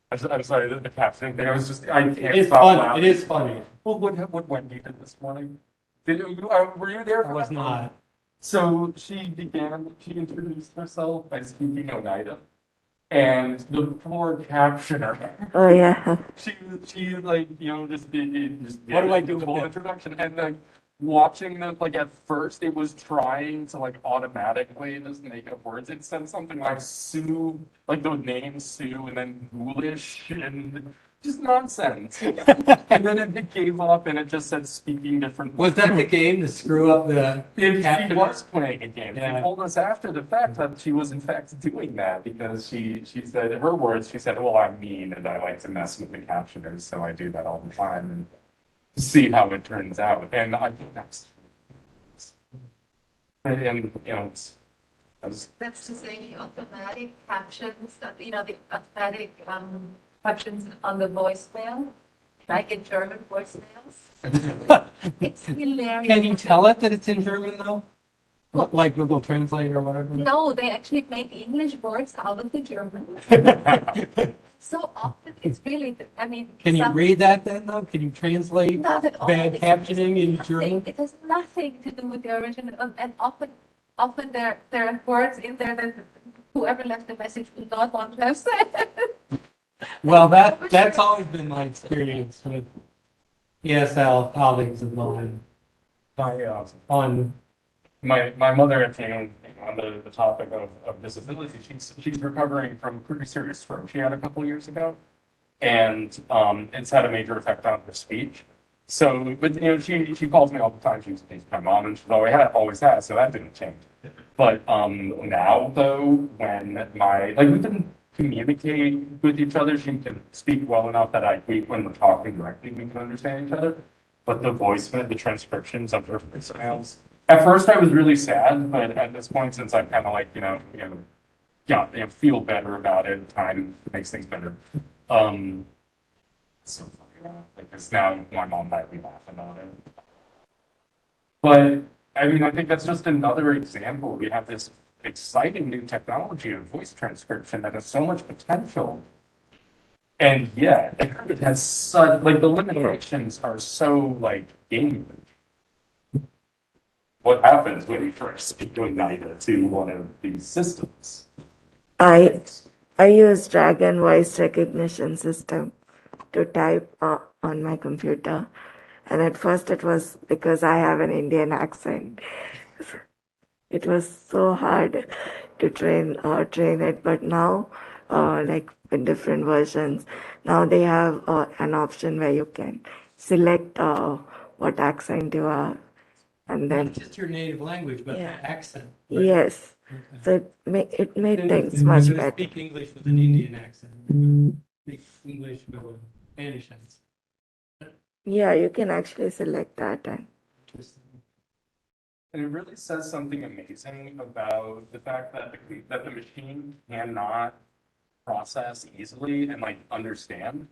I'm sorry, the captioning thing. I can't it's stop funny. laughing. It is funny. Well, what Wendy did this morning? Were you there? I for was that? not. So she introduced herself by speaking Oneida. And the poor captioner, Oh, yeah. she like, just did What do I do the with whole that? introduction, and like watching them, like at first it was trying to like automatically just make up words. It said something like Sue, like the name Sue, and then ghoulish and just nonsense. And then it gave up and it just said speaking different. Was that the game to screw up the If she captioner? was playing a game, Yeah. she told us after the fact that she was in fact doing that because she said, in her words, she said, well, I'm mean and I like to mess with the captioners, so I do that all the time and see how it turns out. And I think that's, That's to say the automatic captions, the automatic captions on the voicemail, like in German voicemails. It's hilarious. Can you tell it that it's in German though? Like Google Translate or whatever? No, they actually make English words out of the German. So often it's really, Can you some- read that then though? Can you translate Not at all. bad It's captioning in nothing. German? It has nothing to do with the original, and often there are words in there that whoever left the message would not want to have said. Well, that's always been my experience with ESL colleagues of mine on my mother, on the topic of disability, she's recovering from pretty serious stroke she had a couple years ago, and it's had a major effect on her speech. So, but she calls me all the time. She's my mom, and she's always has. So that didn't change. But now though, when we can communicate with each other, she can speak well enough that when we're talking directly, we can understand each other. But the transcriptions of her voicemails. At first, I was really sad, but at this point, since I'm kind of like, feel better about it, time makes things better. So funny, because now my mom might be laughing about it. But I think that's just another example. We have this exciting new technology of voice transcription that has so much potential. And yet, it has such, the limitations are so, game. What happens when you first speak Oneida to one of these systems? I use Dragon voice recognition system to type on my computer. And at first it was because I have an Indian accent. It was so hard to train it, but now with different versions. Now they have an option where you can select what accent you are, and then Not just your native language, but the Yeah. accent. right? yes, Okay. so it made things You're much gonna better. Speak English with an Indian accent. Speak English with a Spanish accent. Yeah, you can actually select that, and Interesting. And it really says something amazing about the fact that the machine cannot process easily and like understand.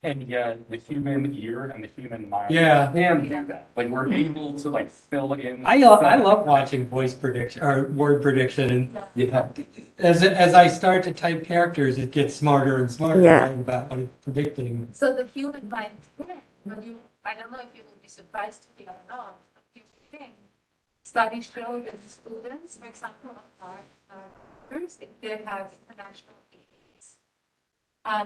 And yet the human ear and the human mind Yeah. can do that. Like we're able to like fill in. I love watching voice prediction or word prediction, and Yeah. as I start to type characters, it gets smarter and smarter Yeah. about what it's predicting. So the human mind, when you, I don't know if you will be surprised to hear or not, but here's the thing. Studies show that the students, for example, are first, if they have international teachers,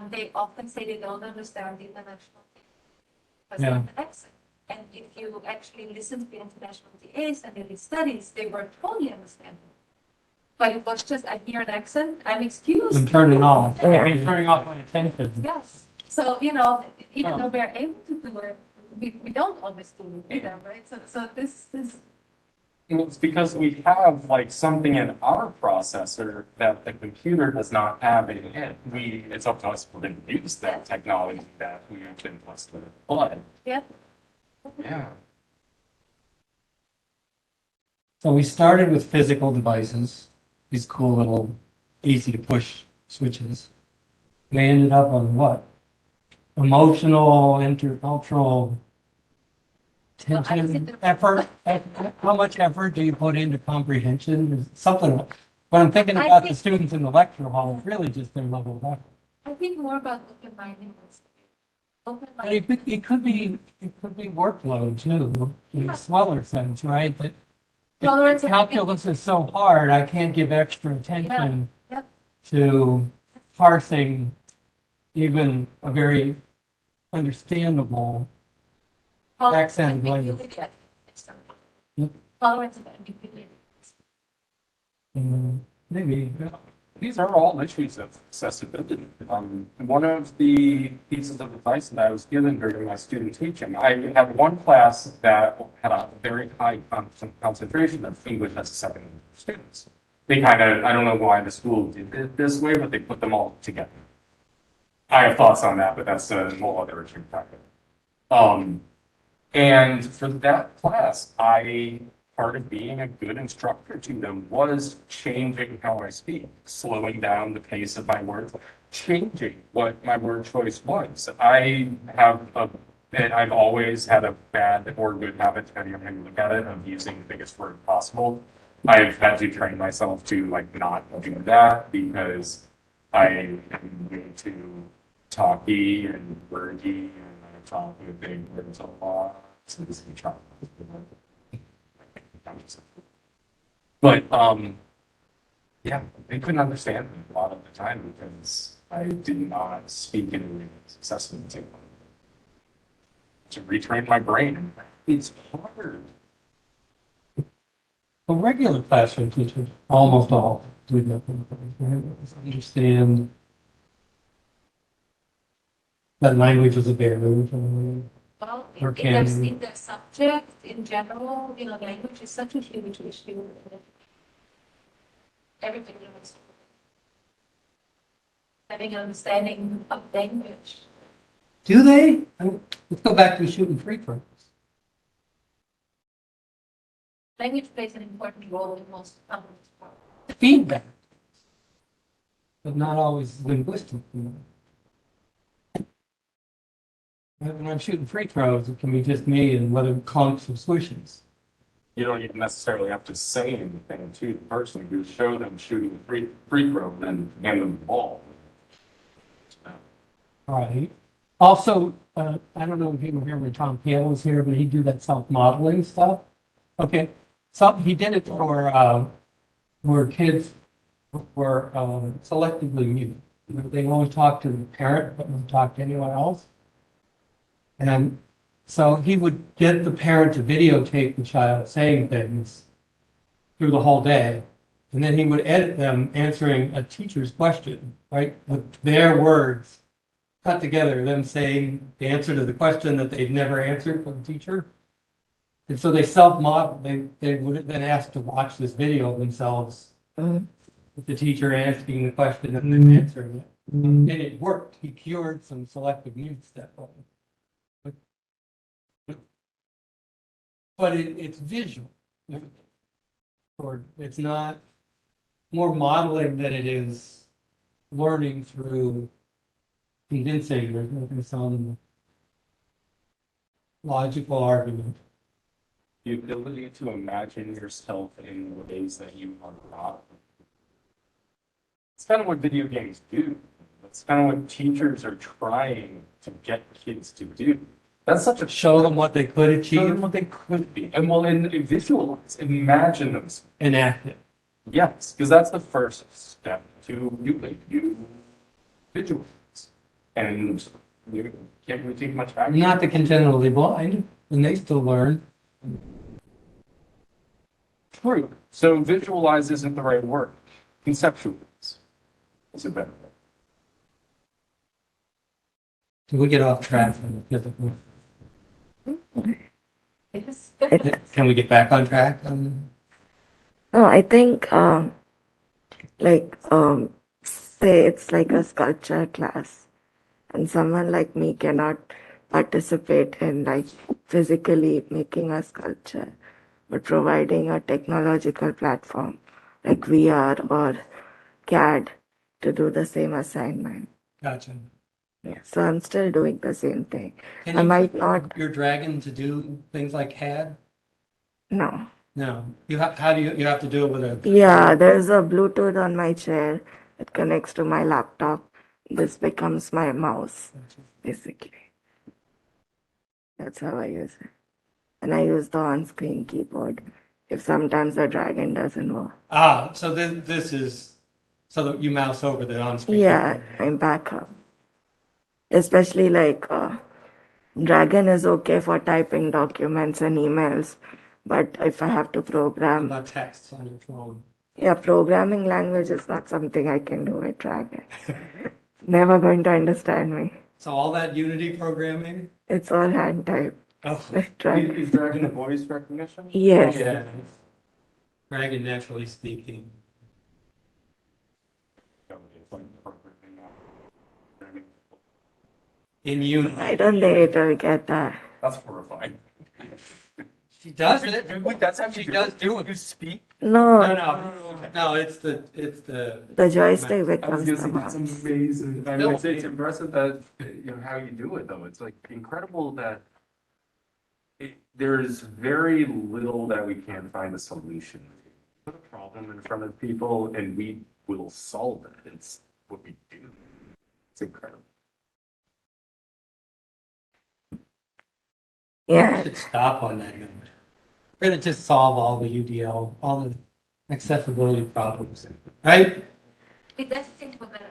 they often say they don't understand the international because they Yeah. have an accent. And if you actually listen to the international TAs and the studies, they were totally understanding. But it was just, I hear an accent, I'm excused. I'm turning off. Yeah. I'm turning off my attention. Yes, so, you know, even Oh. though we're able to do it, we don't always do it either, right? So this, Well, it's because we have like something in our processor that the computer does not have in it. It's up to us to use that technology that we've been blessed with. But, yeah, yeah. So we started with physical devices, these cool little easy to push switches. We ended up on what? Emotional, intercultural tension, effort. How much effort do you put into comprehension? Something, when I'm thinking I about the think- students in the lecture hall, it's really just their level of effort. I think more about open-mindedness. But Open-minded, it could be workload too, in a smaller sense, right? That Tolerance. calculus is so hard, I can't give extra attention Yep. to parsing even a very understandable accent language. ambiguity, it's something. Yep. Tolerance of ambiguity. Maybe. These are all issues of accessibility. One of the pieces of advice that I was given during my student teaching, I had one class that had a very high concentration of English as a second language students. They kind of, I don't know why the school did it this way, but they put them all together. I have thoughts on that, but that's a whole other issue. And for that class, part of being a good instructor to them was changing how I speak, slowing down the pace of my words, changing what my word choice was. I've always had a bad or good habit, depending on how you look at it, of using the biggest word possible. I've had to train myself to like not do that because I am way too talky and wordy and I talk with big words a lot. So this is trouble. But yeah, they couldn't understand me a lot of the time because I did not speak in a way that's accessible to them. To retrain my brain, it's hard. Well, regular classroom teachers, almost all, do nothing. Understand that language is a barrier. Well, Or in can- in their subject, in general, you know, language is such a huge issue. Everything is having an understanding of language. Do they? Let's go back to shooting free throws. Language plays an important role in most sports. Feedback. But not always linguistic. When I'm shooting free throws, it can be just me and whether clumps or swishes. You don't even necessarily have to say anything to the person. You show them shooting free throw and hand them the ball. Right. Also, I don't know if you were here when Tom Pale was here, but he do that self-modeling stuff. Okay. So he did it for where kids were selectively mute. They only talk to the parent, but wouldn't talk to anyone else. And so he would get the parent to videotape the child saying things through the whole day and then he would edit them answering a teacher's question, right? With their words cut together, them saying the answer to the question that they'd never answered from the teacher. And so they self-model, they would have been asked to watch this video of themselves Mm. with the teacher asking the question and then answering it. And it worked. He cured some selective mutes that way. But it's visual. Or it's not more modeling than it is learning through convincing or making some logical argument. The ability to imagine yourself in ways that you are not. It's kind of what video games do. It's kind of what teachers are trying to get kids to do. That's such a Show them what they could show them achieve what they could be. And well, and visualize, imagine them. and act it. Yes, because that's the first step to doing. You visualize. And you can't really take much action. Not the congenitally blind, and they still learn. True. So visualize isn't the right word. Conceptualize is a better word. Do we get off track from the physical? Yes. Can we get back on track? No, I think, say it's like a sculpture class, and someone like me cannot participate in like physically making a sculpture, but providing a technological platform like VR or CAD to do the same assignment. Gotcha. Yeah, so I'm still doing the same thing. Can I you might get not, your dragon to do things like CAD? no. No. How do you have to do it with a? Yeah, there's a Bluetooth on my chair. It connects to my laptop. This becomes my mouse, basically. That's how I use it. And I use the on-screen keyboard if sometimes the dragon doesn't work. Ah, so this is so that you mouse over the on-screen. Yeah, keyboard. I'm back up. Especially like Dragon is okay for typing documents and emails, but if I have to What program, about texts on your phone? yeah, programming language is not something I can do with Dragon. Never going to understand me. So all that Unity programming? It's all hand type. Oh, Dragon. Is Dragon a voice recognition? Yes. yeah. Dragon naturally speaking. In Unity. I don't think it will get that. That's horrifying. She does it. Wait, that's how She does do it. You speak? No, No, no, it's the the joystick I was becomes gonna the say, that's mouse. amazing. I No. mean, it's impressive that, how you do it, though. It's like incredible that there's very little that we can't find a solution. Put a problem in front of people and we will solve it. It's what we do. It's incredible. Yeah, should stop on that note. We're gonna just solve all the UDL, all the accessibility problems, right? It does seem to be better.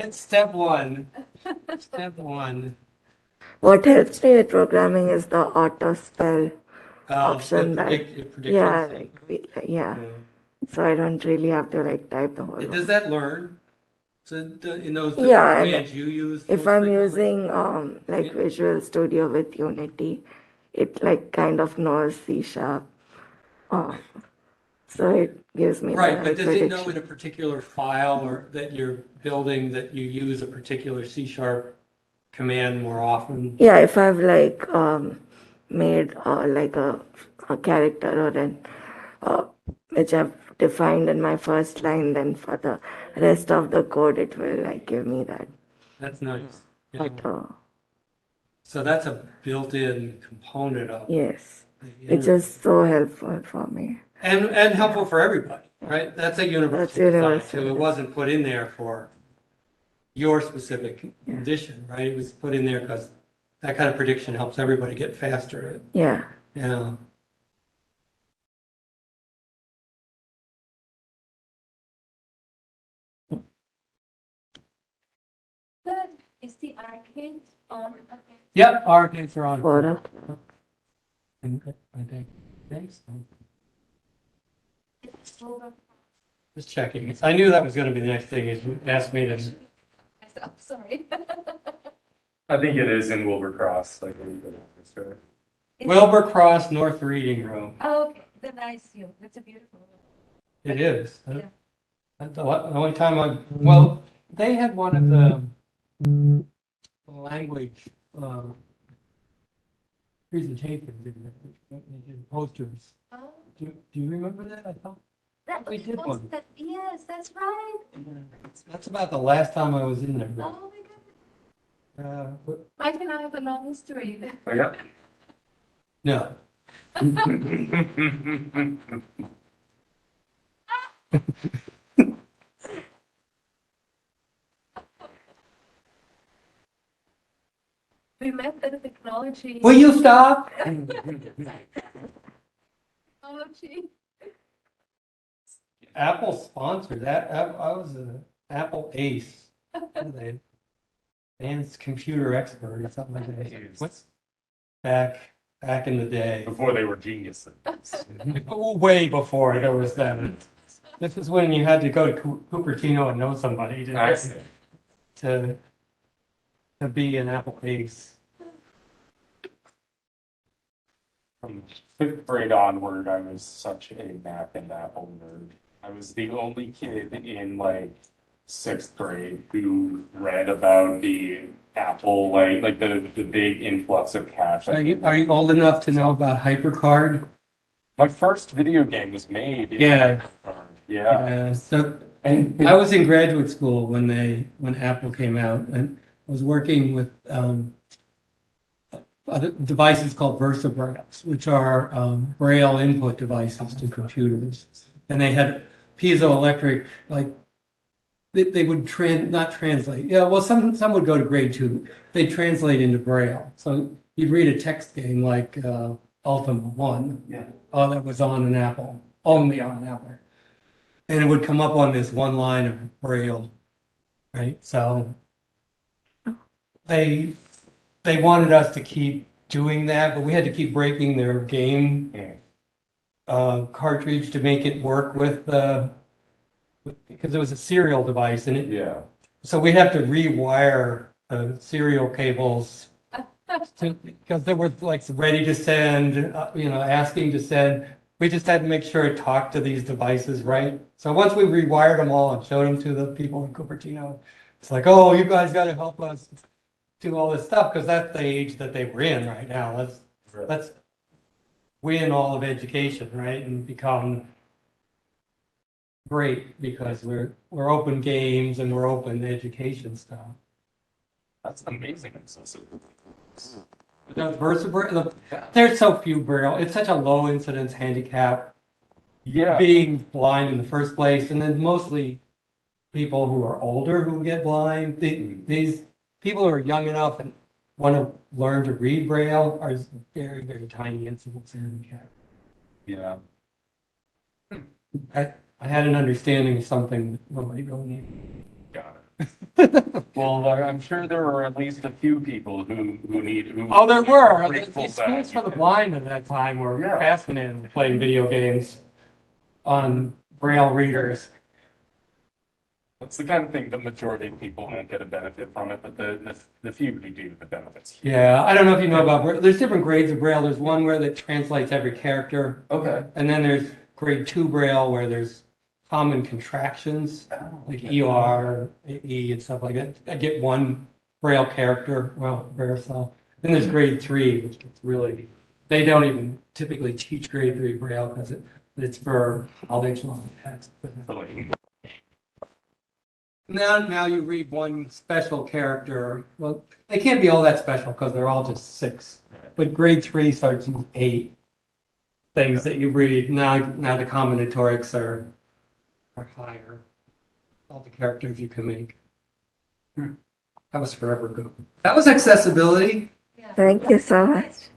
It's step one. Step one. what helps me with programming is the auto spell option. The That, predictions. yeah, yeah. So I don't really have to like type the whole. Does that learn? So in those Yeah, commands you use? If most I'm frequently? using like Visual Studio with Unity, it like kind of knows C#. So it gives me Right, the but does it know prediction. in a particular file or that you're building that you use a particular C# command more often? Yeah, if I've like made like a character or an which I've defined in my first line, then for the rest of the code, it will like give me that. That's nice. Yeah. But So that's a built-in component of yes, the which is so helpful for me. and helpful for everybody, right? That's a universal That's design universal. too. It wasn't put in there for your specific condition, right? It was put in there because that kind of prediction helps everybody get faster. Yeah. Yeah. Good. Is the arcade on? Okay. Yep, arcades are on. 4 o'clock. I think. Thanks. Just checking. I knew that was going to be the next thing. You asked me to. I'm sorry. I think it is in Wilbur-Cross, like, sure. Wilbur Cross North Reading Room. Oh, okay, then I see you. That's a beautiful one. It is. Yeah. The only time well, they had one of the language presentations in the posters. Oh, Do you remember that? I thought that we was did one. that. Yes, that's right. That's about the last time I was in there. Oh my God. But Mike and I have a long history. Oh, yeah. no. We met at the technology. Will you stop? Technology. Apple sponsored that. I was an Apple ace. What are they? Advanced computer expert or something like that. What's back in the day? Before they were geniuses. Way before there was that. This is when you had to go to Cupertino and know somebody I see. to be an Apple ace. From 5th grade onward, I was such a math and Apple nerd. I was the only kid in like 6th grade who read about the Apple, like the big influx of cash. Are you old enough to know about HyperCard? My first video game was made. Yeah. Yeah. So And I was in graduate school when Apple came out, and I was working with other devices called VersaBrailles, which are braille input devices to computers, and they had piezoelectric, like they would not translate. Yeah, well, some would go to grade 2. They translate into braille. So you'd read a text game like Ultima 1. Yeah. Oh, that was on an Apple, only on an Apple. And it would come up on this one line of braille, right? So they wanted us to keep doing that, but we had to keep breaking their game cartridge to make it work with because it was a serial device, and yeah. so we'd have to rewire the serial cables because they were like ready to send, asking to send. We just had to make sure it talked to these devices, right? So once we rewired them all and showed them to the people in Cupertino, it's like, oh, you guys got to help us do all this stuff because that's the age that they were in right now. Let's win all of education, right, and become great because we're open games and we're open education stuff. That's amazing. There's VersaBraille. There's so few braille. It's such a low incidence handicap. Yeah. Being blind in the first place, and then mostly people who are older who get blind. These people who are young enough and want to learn to read braille are very, very tiny incidence handicap. Yeah. I had an understanding of something that nobody really needed. Got it. Well, I'm sure there are at least a few people who need. Oh, there were. Grateful The schools that- for the blind at that time were Yeah. fascinated in playing video games on braille readers. It's the kind of thing the majority of people won't get a benefit from it, but the few who do, the benefits. Yeah, I don't know if you know about braille. There's different grades of braille. There's one where that translates every character, Okay. and then there's grade 2 braille where there's common contractions like ER, E, and stuff like that. I get one braille character, braille cell. Then there's grade 3, which gets really. They don't even typically teach grade 3 braille because it's for knowledge long text. Now you read one special character. Well, they can't be all that special because they're all just 6. But grade 3 starts with 8 things that you read. Now the combinatorics are higher. All the characters you can make. That was forever ago. That was accessibility. Yeah. Thank you so much.